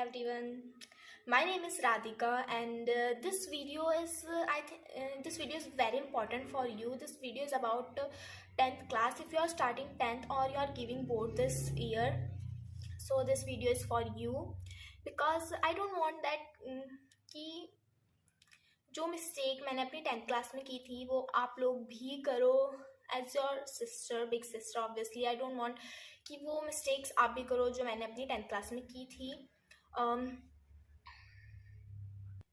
everyone. My name is Radhika, and this video is this video is very important for you. This video is about 10th class. If you are starting 10th or you are giving board this year, so this video is for you because I don't want that कि जो mistake मैंने अपनी 10th class में की थी वो आप लोग भी करो as your sister, big sister. Obviously I don't want कि वो मिस्टेक्स आप भी करो जो मैंने अपनी 10th क्लास में की थी.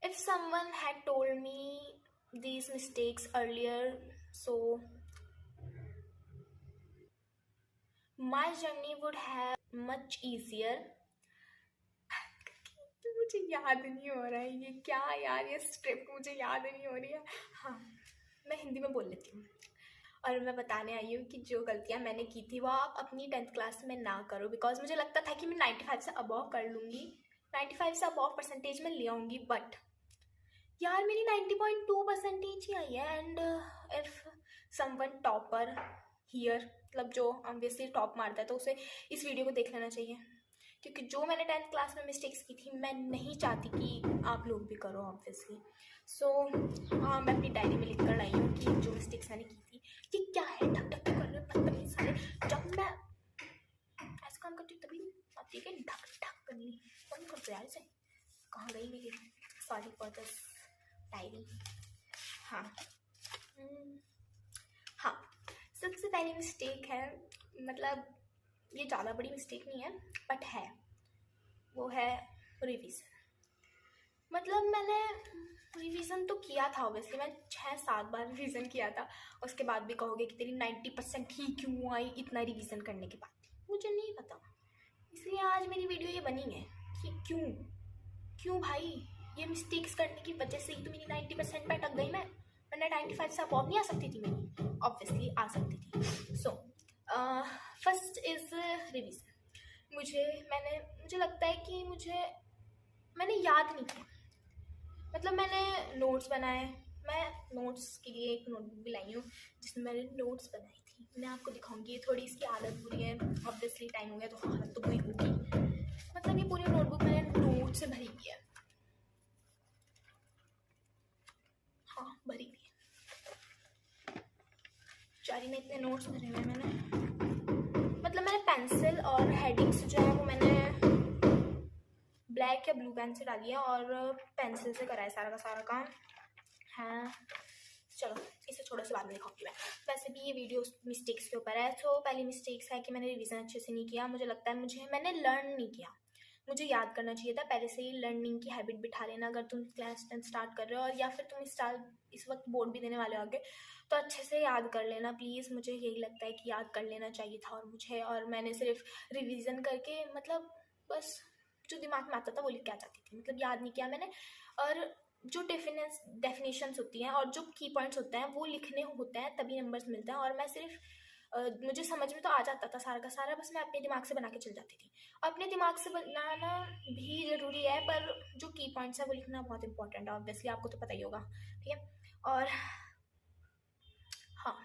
If someone had told me these mistakes earlier, so my journey would have much easier. मुझे याद नहीं हो रहा है ये क्या यार, ये स्क्रिप्ट मुझे याद नहीं हो रही है. हाँ, मैं हिंदी में बोल लेती हूँ और मैं बताने आई हूँ कि जो गलतियाँ मैंने की थी वो आप अपनी 10th क्लास में ना करो. बिकॉज मुझे लगता था कि मैं 95 से अबव कर लूँगी, 95 से अबव परसेंटेज में ले आऊँगी, बट यार मेरी 90.2 परसेंटेज ही आई है. And if someone topper here, मतलब जो ऑब्वियसली टॉप मारता है, तो उसे इस वीडियो को देख लेना चाहिए. क्योंकि जो मैंने 10th क्लास में मिस्टेक्स की थी मैं नहीं चाहती कि आप लोग भी करो ऑब्वियसली. सो हाँ, मैं अपनी डायरी में लिख कर लाई हूँ कि जो मिस्टेक्स मैंने की थी. ये क्या है, ढक ढक कर रहे बदतमीज सारे. जब मैं ऐसा काम करती हूँ तभी आती है कि ढक ढक करनी कौन करते यार. इसे कहाँ गई मेरी, सॉरी फॉर दिस डायरी. हाँ हाँ, सबसे पहली मिस्टेक है, मतलब ये ज़्यादा बड़ी मिस्टेक नहीं है बट है, वो है रिवीजन. मतलब मैंने रिवीजन तो किया था ऑब्वियसली, मैं 6-7 बार रिवीजन किया था. उसके बाद भी कहोगे कि तेरी 90% ही क्यों आई इतना रिवीजन करने के बाद, मुझे नहीं पता. इसलिए आज मेरी वीडियो ये बनी है कि क्यों भाई ये मिस्टेक्स करने की वजह से ही तो मेरी 90% पे अटक गई. मैं वरना 95 से अबव नहीं आ सकती थी मेरी, ऑब्वियसली आ सकती थी. So first is revision. मुझे लगता है कि मैंने याद नहीं किया. मतलब मैंने नोट्स बनाए, मैं नोट्स के लिए एक नोटबुक भी लाई हूँ जिसमें मैंने नोट्स बनाई थी. मैं आपको दिखाऊंगी. थोड़ी इसकी आदत बुरी है, ऑब्वियसली टाइम हो गया तो हालत तो बुरी होगी. मतलब ये पूरी नोटबुक मैंने नोट से भरी हुई है. हाँ, भरी हुई है. चारी में इतने नोट्स भरे हुए मैंने. मतलब मैंने पेंसिल और हेडिंग्स जो है वो मैंने ब्लैक या ब्लू पेन से डाली है और पेंसिल से करा है सारा का सारा काम. हाँ चलो, इसे छोड़ो, से बाद में दिखाऊंगी मैं. वैसे भी ये वीडियो मिस्टेक्स के ऊपर है. तो पहली मिस्टेक्स है कि मैंने रिवीजन अच्छे से नहीं किया. मुझे लगता है मैंने लर्न नहीं किया. मुझे याद करना चाहिए था पहले से ही. लर्निंग की हैबिट बिठा लेना अगर तुम क्लास 10 स्टार्ट कर रहे हो, और या फिर तुम इस वक्त बोर्ड भी देने वाले हो आगे, तो अच्छे से याद कर लेना प्लीज़. मुझे यही लगता है कि याद कर लेना चाहिए था और मैंने सिर्फ रिवीजन करके, मतलब बस जो दिमाग में आता था वो लिख के आ जाती थी. मतलब याद नहीं किया मैंने. और जो डेफिनेशंस होती हैं और जो की पॉइंट्स होते हैं वो लिखने होते हैं तभी नंबर्स मिलते हैं. और मैं सिर्फ मुझे समझ में तो आ जाता था सारा का सारा, बस मैं अपने दिमाग से बना के चल जाती थी. अपने दिमाग से बनाना भी ज़रूरी है, पर जो की पॉइंट्स है वो लिखना बहुत इंपॉर्टेंट है. ऑब्वियसली आपको तो पता ही होगा, ठीक है. और हाँ,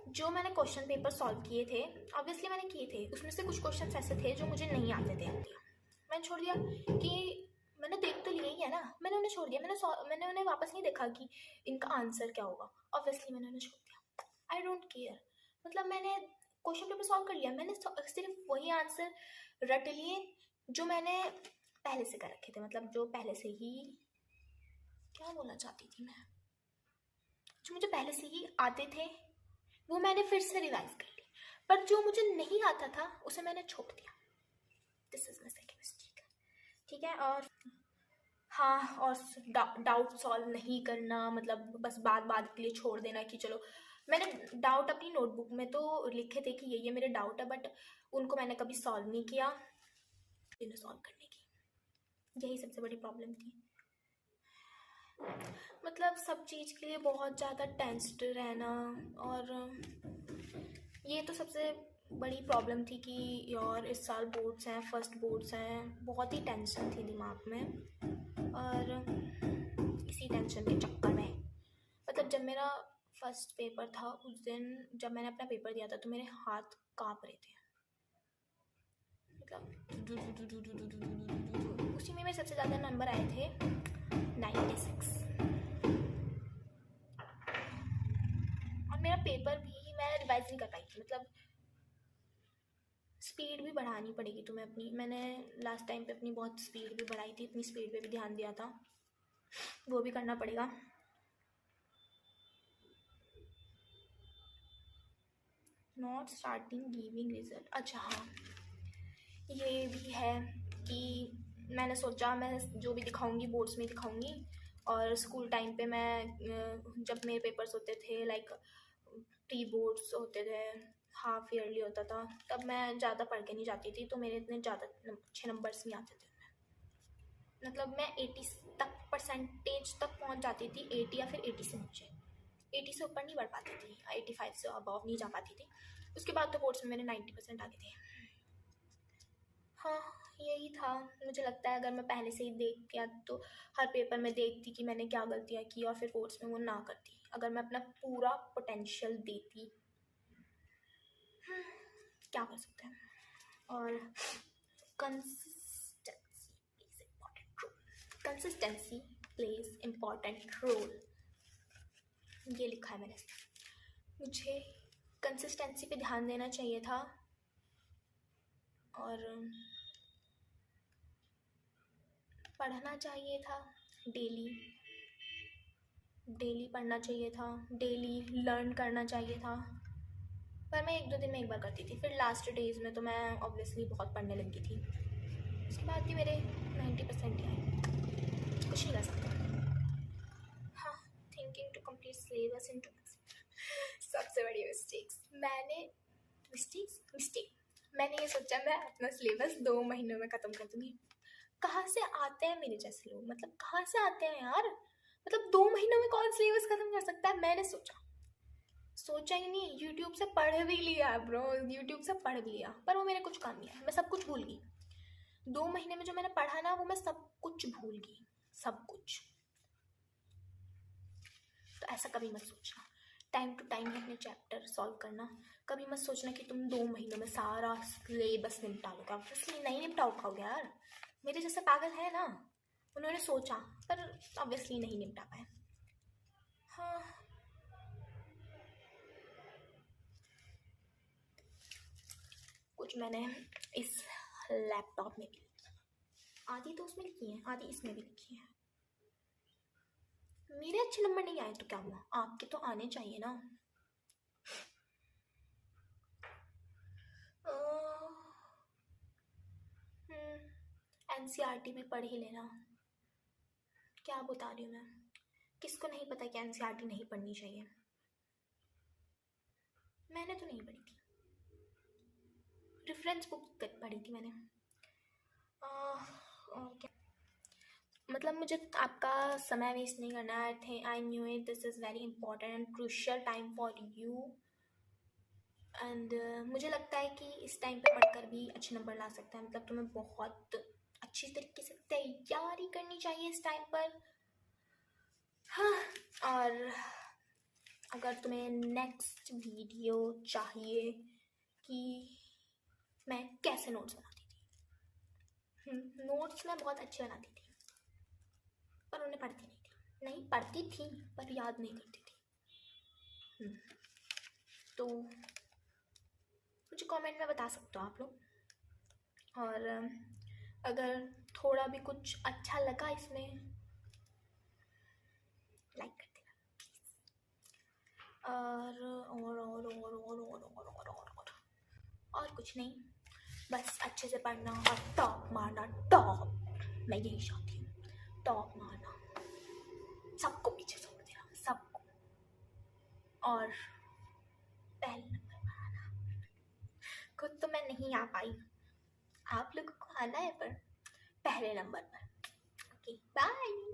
जो मैंने क्वेश्चन पेपर सॉल्व किए थे, ऑब्वियसली मैंने किए थे, उसमें से कुछ क्वेश्चन ऐसे थे जो मुझे नहीं आते थे. मैंने छोड़ दिया कि मैंने देख तो लिया ही है ना, मैंने उन्हें छोड़ दिया. मैंने उन्हें वापस नहीं देखा कि इनका आंसर क्या होगा. ऑब्वियसली मैंने उन्हें छोड़ दिया. I don't care. मतलब मैंने क्वेश्चन पेपर सॉल्व कर लिया, मैंने सिर्फ वही आंसर रट लिए जो मैंने पहले से कर रखे थे. मतलब जो पहले से ही, क्या बोलना चाहती थी मैं, जो मुझे पहले से ही आते थे वो मैंने फिर से रिवाइज कर ली. पर जो मुझे नहीं आता था उसे मैंने छोड़ दिया. This is my second mistake, ठीक है. और हाँ, और डाउट सॉल्व नहीं करना, मतलब बस बात के लिए छोड़ देना कि चलो. मैंने डाउट अपनी नोटबुक में तो लिखे थे कि ये मेरे डाउट है, बट उनको मैंने कभी सॉल्व नहीं किया. इन्हें सॉल्व करने की यही सबसे बड़ी प्रॉब्लम थी. मतलब सब चीज़ के लिए बहुत ज़्यादा टेंस्ड रहना, और ये तो सबसे बड़ी प्रॉब्लम थी कि यार इस साल बोर्ड्स हैं, फर्स्ट बोर्ड्स हैं, बहुत ही टेंशन थी दिमाग में. और इसी टेंशन के चक्कर में, मतलब जब मेरा फर्स्ट पेपर था उस दिन जब मैंने अपना पेपर दिया था तो मेरे हाथ काँप रहे थे. मतलब उसी में मेरे सबसे ज़्यादा नंबर आए थे 96। और मेरा पेपर भी मैं रिवाइज नहीं कर पाई थी, मतलब स्पीड भी बढ़ानी पड़ेगी तुम्हें अपनी। मैंने लास्ट टाइम पे अपनी बहुत स्पीड भी बढ़ाई थी, अपनी स्पीड पे भी ध्यान दिया था, वो भी करना पड़ेगा। नॉट स्टार्टिंग गिविंग रिजल्ट, अच्छा हाँ ये भी है कि मैंने सोचा मैं जो भी दिखाऊंगी बोर्ड्स में दिखाऊंगी, और स्कूल टाइम पे मैं जब मेरे पेपर्स होते थे लाइक प्री बोर्ड्स होते थे, हाफ ईयरली होता था, तब मैं ज़्यादा पढ़ के नहीं जाती थी, तो मेरे इतने ज़्यादा अच्छे नंबर्स नहीं आते थे। मतलब मैं 80 तक परसेंटेज तक पहुंच जाती थी, 80 या फिर 80 से नीचे, 80 से ऊपर नहीं बढ़ पाती थी, 85 से अबव नहीं जा पाती थी। उसके बाद तो बोर्ड्स में मेरे 90% आ गए थे। हाँ यही था। मुझे लगता है अगर मैं पहले से ही देख के तो हर पेपर में देखती कि मैंने क्या गलतियाँ की और फिर बोर्ड्स में वो ना करती, अगर मैं अपना पूरा पोटेंशियल देती, क्या कर सकते हैं। और कंसिस्टेंसी प्लेज इम्पॉर्टेंट रोल, ये लिखा है मैंने। मुझे कंसिस्टेंसी पे ध्यान देना चाहिए था और पढ़ना चाहिए था, डेली पढ़ना चाहिए था, डेली लर्न करना चाहिए था, पर मैं 1-2 दिन में एक बार करती थी। फिर लास्ट डेज में तो मैं ऑब्वियसली बहुत पढ़ने लगी थी, उसके बाद भी मेरे 90% ही आए, कुछ नहीं कर सकता। हाँ, thinking to complete syllabus in 2 months, सबसे बड़ी मिस्टेक मैंने ये सोचा मैं अपना सिलेबस 2 महीनों में ख़त्म कर दूँगी। कहाँ से आते हैं मेरे जैसे लोग, मतलब कहाँ से आते हैं यार, मतलब 2 महीनों में कौन सिलेबस ख़त्म कर सकता है। मैंने सोचा ही नहीं, यूट्यूब से पढ़ भी लिया ब्रो, यूट्यूब से पढ़ भी लिया, पर वो मेरे कुछ काम नहीं है, मैं सब कुछ भूल गई। 2 महीने में जो मैंने पढ़ा ना वो मैं सब कुछ भूल गई, सब कुछ। तो ऐसा कभी मत सोचना, टाइम टू टाइम अपने चैप्टर सॉल्व करना। कभी मत सोचना कि तुम 2 महीनों में सारा सिलेबस निपटा लोगे, ऑब्वियसली नहीं निपटा पाओगे यार। मेरे जैसे पागल है ना, उन्होंने सोचा पर ऑब्वियसली नहीं निपटा पाए। हाँ कुछ मैंने इस लैपटॉप में भी लिखी, आधी तो उसमें लिखी है, आधी इसमें भी लिखी है। मेरे अच्छे नंबर नहीं आए तो क्या हुआ, आपके तो आने चाहिए ना। एनसीईआरटी में पढ़ ही लेना, क्या बता रही हूँ मैं, किसको नहीं पता कि एनसीईआरटी नहीं पढ़नी चाहिए। मैंने तो नहीं पढ़ी थी, रेफरेंस बुक पढ़ी थी मैंने। ओके मतलब मुझे आपका समय वेस्ट नहीं करना है। I knew it, this is very important and crucial time for you, and मुझे लगता है कि इस टाइम पे पढ़कर भी अच्छे नंबर ला सकता है। मतलब तुम्हें बहुत अच्छी तरीके से तैयारी करनी चाहिए इस टाइम पर। हाँ और अगर तुम्हें नेक्स्ट वीडियो चाहिए कि मैं कैसे नोट्स बनाती थी, नोट्स मैं बहुत अच्छे बनाती थी पर उन्हें पढ़ती नहीं पढ़ती थी पर याद नहीं करती थी। तो मुझे कमेंट में बता सकते हो आप लोग, और अगर थोड़ा भी कुछ अच्छा लगा इसमें लाइक कर देना और कुछ नहीं, बस अच्छे से पढ़ना और टॉप मारना। टॉप मैं यही चाहती हूँ, टॉप मारना, सबको पीछे छोड़ देना, सबको, और पहले नंबर पर आना। खुद तो मैं नहीं आ पाई, आप लोगों को आना है पर पहले नंबर पर। Okay bye.